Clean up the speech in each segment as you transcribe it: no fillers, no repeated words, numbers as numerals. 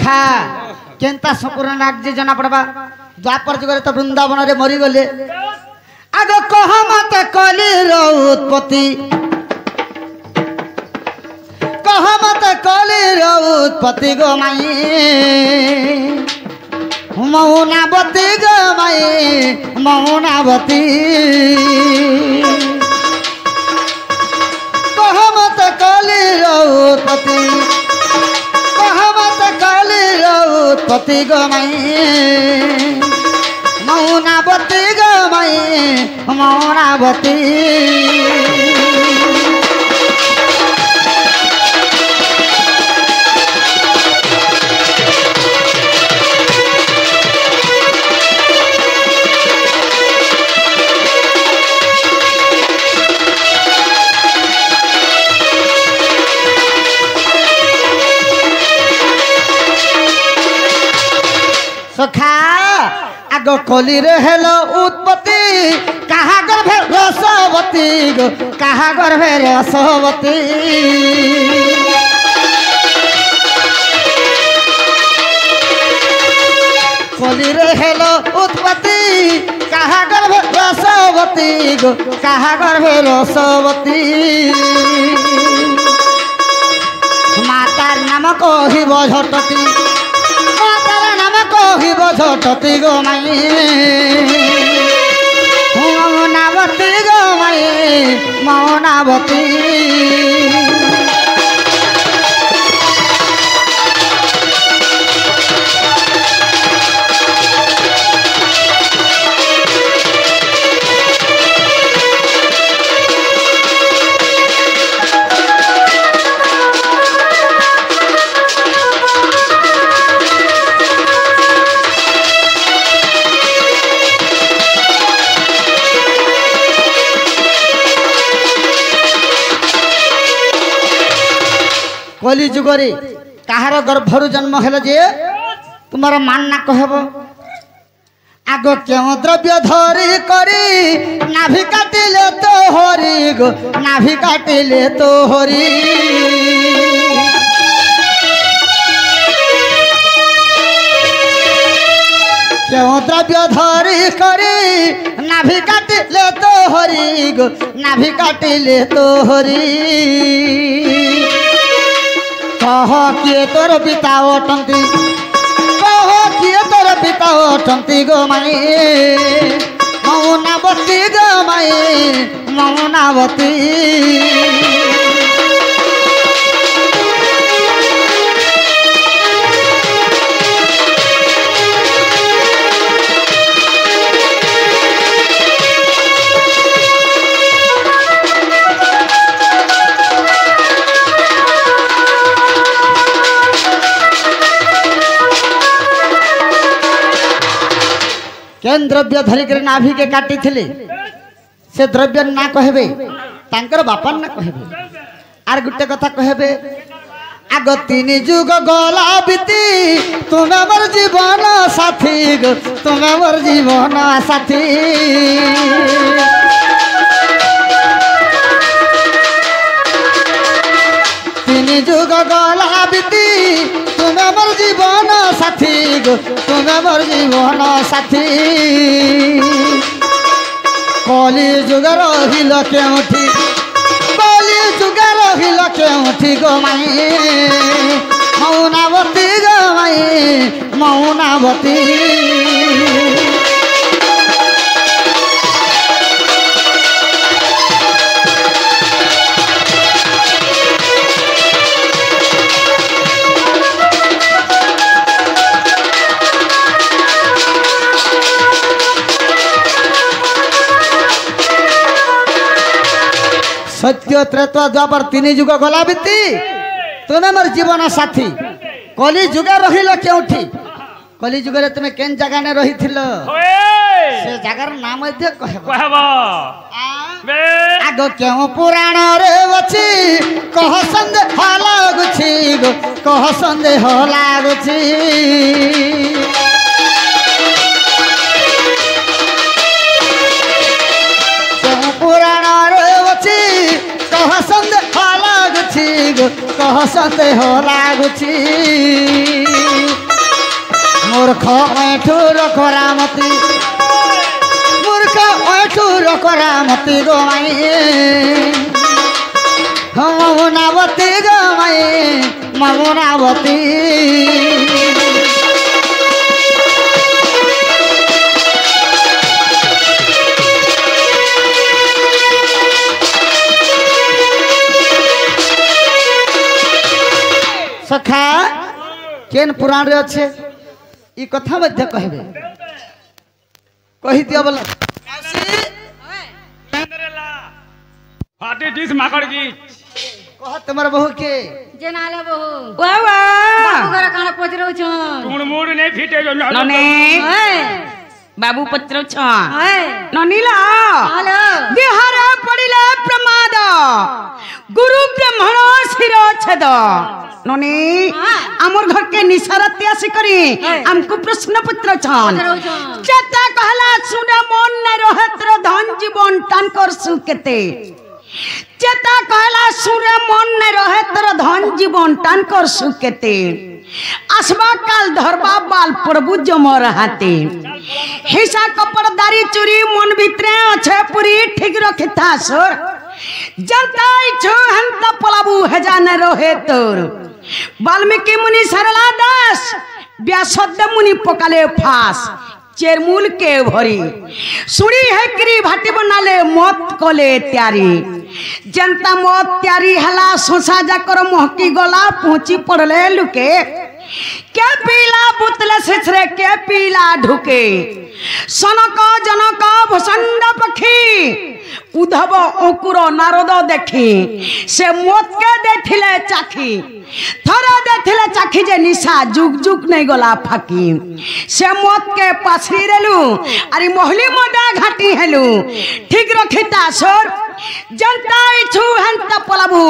सखा केनता संपूर्ण नाग जे जना पड़बा द्वापर जुग तो वृंदावन रे मरी गले आग कह मत कली रो उत्पत्ति कह मत कली रो उत्पत्ति गो माई मौनावती गो माई मौनावती कह मत कली रो उत्पत्ति कह मत कली रो उत्पत्ति गो माई मौनावती गो माई मौनावती सखा आग कली रे हेलो उत्पत्ति कहा गर्भे रसवती गो कहा गर्भे रसवती कली रे हेलो उत्पत्ति कहा गर्भे रसवती गो कहा गर्भे रसवती मातार नाम कहिब झटती कहिब झटती गो माई मौनावती गो माई मौनावती कली जुगरे कहार गर्भरु जन्म हेल जे तुम्हारा मान ना कहब आग क्यों द्रव्य धरी करी नाभि काटिले तो हरि गो नाभि काटिले तो हरि क्यों द्रव्य धरी करी नाभि काटिले तो हरि गो नाभि काटिले तो हरि कह किए तोर पिता अटंती कह किए तोर पिता अटंती गो माई मौनावती गो माई मौनावती केन द्रव्य धरिक नाभि के काटी थिले से द्रव्य ना कहबे तांकर बापन ना कहबे आर गुटे कथा कहबे आग तीन जुग गला बीती तुम मोर जीवन साथी गो तुम मोर जीवन साथी तीन जुग गला बीती तुम मोर जीवन साथी गो तुम मोर जीवन साथी कली जुग रहिल केउठी कली जुग रहिल केउठी गो माई मौनावती गो माई मौनावती सत्य त्रेता द्वापर तीन जुग गला बीती तुम्हें मोर जीवन साथी कली जुग रहिल केउठी कली जुग रे तुम केन जगह ने रही थिलो से जगार नाम कहब आग क्यों पुराण रे अछि कह संदेह लागुछि गो कह संदेह लागुछि क्यों पुराण रे अछि कह संदेह लागुछि गो कह संदेह लागुछि मूर्ख ऐठुर करामती मूर्ख ऐठुर करामती गो माई ममुनावती गो माई ममुनावती सखा केन पुराण रे अच्छे ई कथा मध्य कहबे कहि दियो बोला फाटी डिस माकड़ की कह तमर बहू के जेनाले बहू वाह वाह बाबू घर काना पजरो छन तुण मूड नहीं फिटे जो नने ओए बाबू पत्र छ ओए ननीला हेलो देहर पड़िले प्रमाद गुरु ब्राह्मण शिर छेद ननी हमर घर के निसारती आसी करी हमको प्रश्न पत्र छन चता कहला सुने मन न रहत्र धन जीवन टान कर सु केते चेता कहला सुरे मन न रहे तर धन जीवन टान कर सु केते आसबा काल धरबा बाल प्रभु जमर हाथे हिसा कपड़दारी चुरी मन भितरे अच्छे पूरी ठीक रखिता सोर जनता इच्छो हंत पलाबू हेजान रहे तोर वाल्मीकि मुनि सरला दास व्यासद मुनि पकाले फास चेरमूल के भरी सुड़ी है क्री भाटी बनाले मत कले त्यारी जनता मत त्यारी हला सोसा जाकर महकी गला पहुंची पड़ले लुके के पीला बुतले सेछरे के पीला ढुके सनक जनक भसंड पखी उद्धव अंकुर नारद देखी से मत के देथिले चाखी थरा देथिले चाखी जे निशा जुग जुग नहीं गला फाकी से मत के पाछरी रेलु अरे मोहली मोडा घाटी हेलु ठीक रखिता सोर जनता इछु हंत पलाबू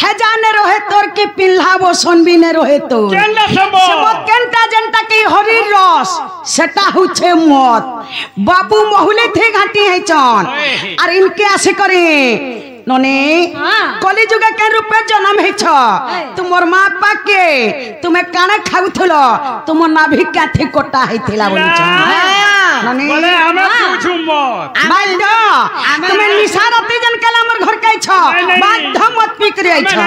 हेजाने रहे तोर की पिल्हाबो सोनबी ने रहे तो समत केनता जनता की हरि रस सेटा हुछे मत बाबू मोहले थे घाटी है चन और इनके आसे करे नने कली जुगे के रूपे जन्म है छ तुमर मां पाके तुमे काने खाउथलो तुम नाभि काथी कोटा हैथिला बोली छ नने बोले हमें पूछू मत बांध तुमे निसारती जन कला हमर घर के छ बांध मत पिकरे आई छ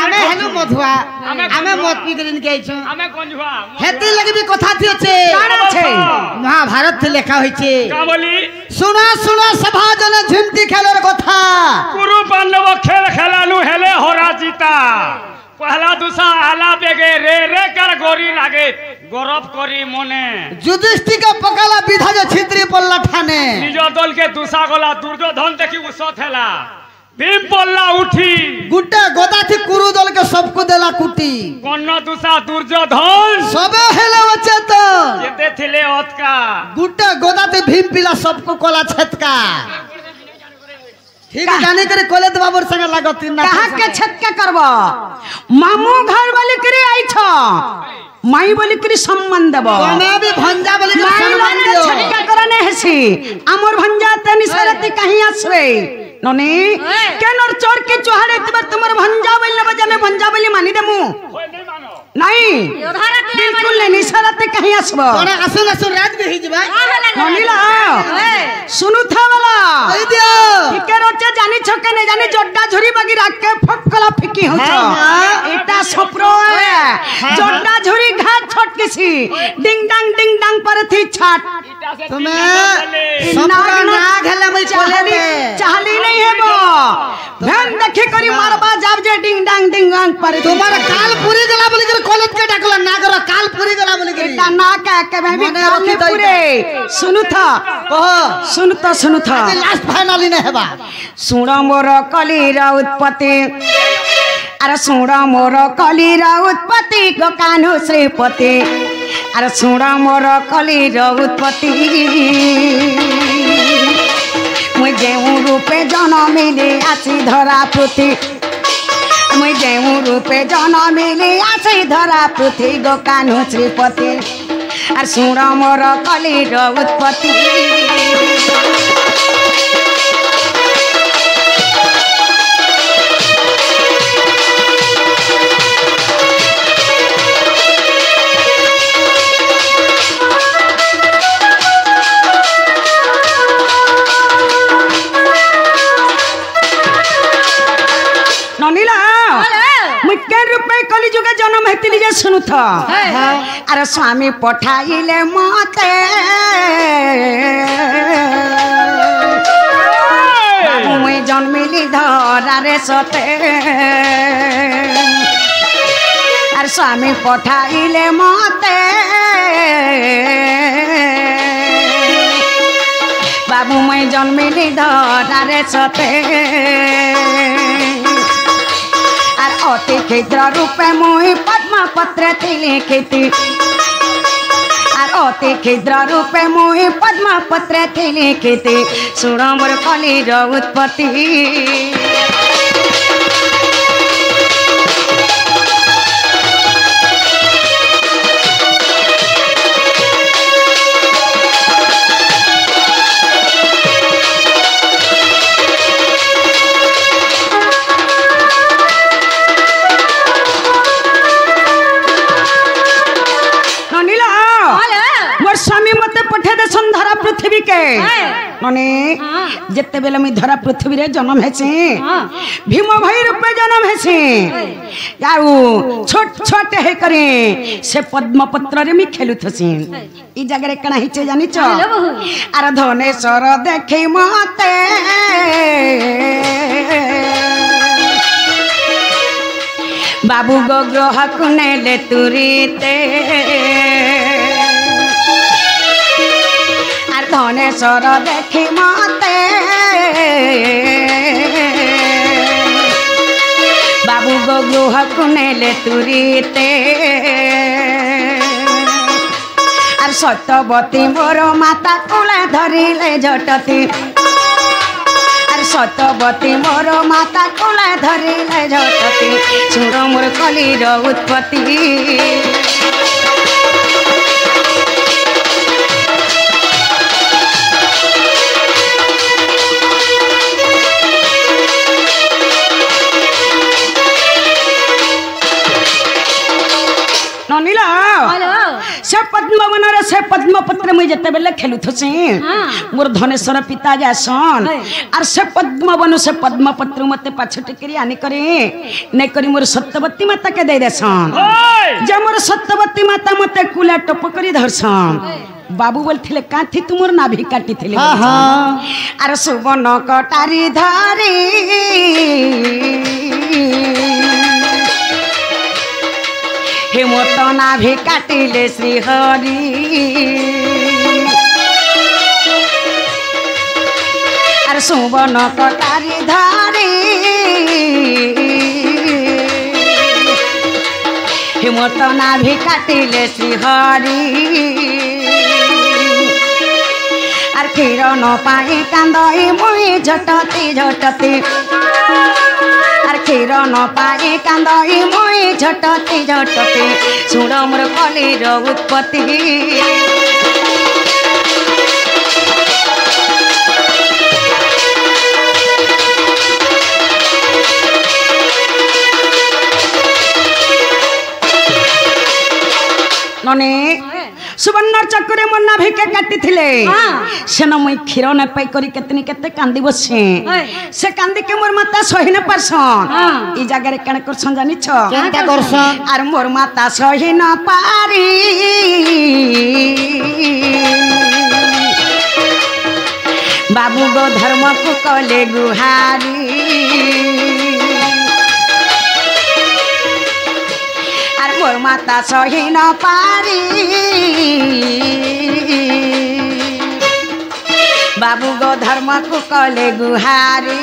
आमे हेनु मधुआ आमे मत पिकरिन के छ हमें कोंजुआ हेती लगी भी कथा थी छे काना छे महाभारत थे लेखा होई छे का बोली सुना सुना सभा जन झिमती खेलर कथा गुरु पांडव खेल खेलानु हेले होरा जीता पहला दूसरा आला बेगे रे रे कर गोरी लागे गौरव करी मने युधिष्ठिर का पकाला विधा जो छित्री पल्ला ठाने निज दल के दूसरा गोला दुर्योधन देखी उसत हेला भीम पल्ला उठी गुड्डे गोदा थी कुरु दल के सबको देला कुटी कन्न दूसरा दुर्योधन सबे हेले वचेत जेते थिले अतका गुड्डे गोदा थी भीम पिला सबको कोला छतका ठीक जाने करे कोले तो बाबूर संग लागत ना कहा के छटका करबो मामू घर वाली करे आई छ माई बोली करी सम्मान देबो मैं भी भंजा बोली के माई सम्मान वाले दियो छटका करने हसी हमर भंजा ते निसरती कहीं आसरे ननी केनर चोर के चोहाड़े तबर तुमर भंजा बोली न बजा में भंजा बोली मानी देमु होय नहीं मानो नहीं बिल्कुल नहीं निसरती कहीं आसबो तोरा असुन असुन रात भी हिजबा ननी ला सुनु था वाला कहि दियो ठीके रोचे जानी छके ने जानी जोड्डा झुरी बागी राख के फकला फिकी हो छ एटा सप्रो है जोड्डा झुरी घाट छोटकी सी डिंग डांग पर थी छाट तुम्हें सपना नाग हेला मैं कोले चाहली नहीं है वो भैन देखे करी मारबा जाब जे डिंग डांग पर तुम्हारा काल पूरी गला बोली के कॉलेज के डाकला नागर काल पूरी गला बोली के एटा ना के मैं भी काल पूरे सुनु था कह सुनु था लास्ट फाइनली ने हेबा सुण मोर कलीरा उत्पत्ति अरे सुण मोर कलीरा उत्पत्ति कान्हो श्रीपति अरे सुण मोर कलीरा उत्पत्ति मुझे जेऊ रूपे जनमिले आसी धरा पृथ्वी मुझे जेऊ रूपे जनमिले आसी धरा पृथ्वी गो कान्हो श्रीपति अरे सुण मोर कलीरा उत्पत्ति शुणु थ अरे स्वामी पठाइले मते मुई जन्मिली धरारे सते अरे स्वामी पठाइले मते बाबू मुई जन्मिली धरारे सते अति क्षुद्र रूपे मुई पद्मपत्र लिखिति अति क्षुद्र रूपे मुई पद्मपत्र लिखिति शुण मोर कलिर उत्पत्ति स्वामी मते पठे दे धरा पृथ्वी के माने जत्ते बेले मी धरा पृथ्वी रे जन्म हेछि भीम भाई रूपे जन्म हेछि याऊ छोट छोट हे करे से पद्म पत्र रे मी खेलु थछि ई जगह रे कणा हिचे जानि छ आर धनेश्वर देखि मते बाबू गो ग्रह कुनेले तुरीते धनेश्वर देखी मते बाबू गो गृह कुनेले तुरीते आर सत्यवती मोर माता कुले धरिले झटती आर सत्यवती मोर माता कुले धरिले झटती शुण मोर कलिर उत्पत्ति नीला से पद्मवन से पद्मपत्र मुई जते बेले खेलु थसे मोर धनेश्वर पिता जासन आर से पद्मवन से पद्मपत्र मते पाछ टेकरी आनी करे नै करी मोर सत्यवती माता के दे देसन जे मोर सत्यवती माता मते कुला टप करी धरसन बाबू बोलथिले काथी तुमर नाभि काटी थिले आर सुबन कटारी धारी हेमत नाभि काटिले श्रीहरि आर सुबन कटारी धारी हेमत नाभि काटिले श्रीहरि आर क्षीर न पाई कांदई मुई झटती झटती आर क्षीर न पाई कांदई मुई झटती झटती शुण मोर कलिर उत्पत्ति नने सुवर्ण चक्रे मोर नाभि के काटी थिले सेन मुई क्षीर न पाई करी केतनी केते कांदी बसे से कांदी के मोर माता सही न परसन ई जगह रे कण करसन जानि छ केनटा करसन आर मोर माता सही न पारी बाबू गो धर्म को कले गुहारी मोर माता सही न पारी बाबू गो धर्म को कले गुहारी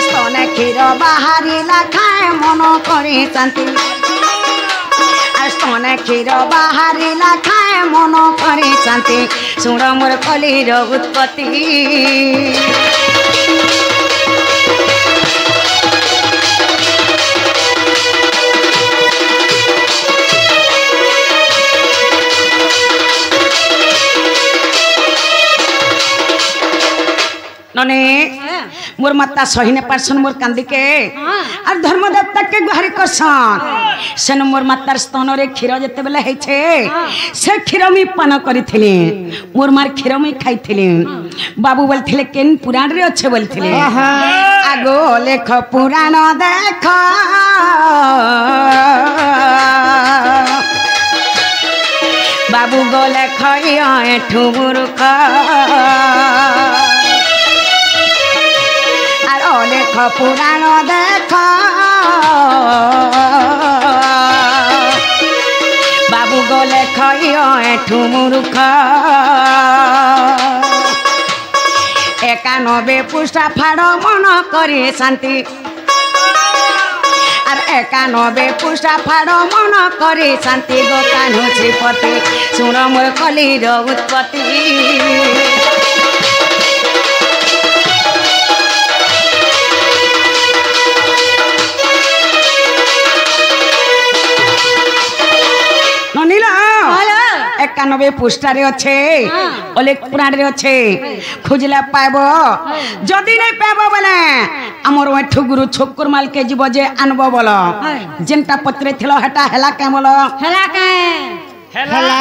स्तने क्षीर बाहारी खाए मन करे शांति स्तने क्षीर बाहारी खाए मन करे शांति शुण मोर कलिर उत्पत्ति नने मोर माता सही ने पारसन मोर कांदी के और धर्मदेवता के गुहारी करसन सेन मोर मातार स्तन रे क्षीर जते बेले हे छे से क्षीर मी पान करिथिले मोर मार क्षीर मी खाइथिले बाबू बोलथिले केन पुराण रे अच्छे बोलथिले आगो लेख पुराण देख बाबू गो लेख एठू मूर्ख आर लेख पुराण देख बाबू गो लेख एठू मूर्ख 91 पृष्ठा फाड़ मन करे शांति आर 91 पृष्ठा फाड़ मन करे शांति गो कान्हू श्रीपति सुन मोर कलिर उत्पत्ति ननीला 91 पृष्ठारे अच्छे अलेख पुराण रे अच्छे खोजला पाइब जदि नहीं पाइब बोले आमर एठू गुरु छोकुर माल के जीव जे आनब बोल जेनटा पत्रे थिलो हेटा हेला के बोल हेला के हेला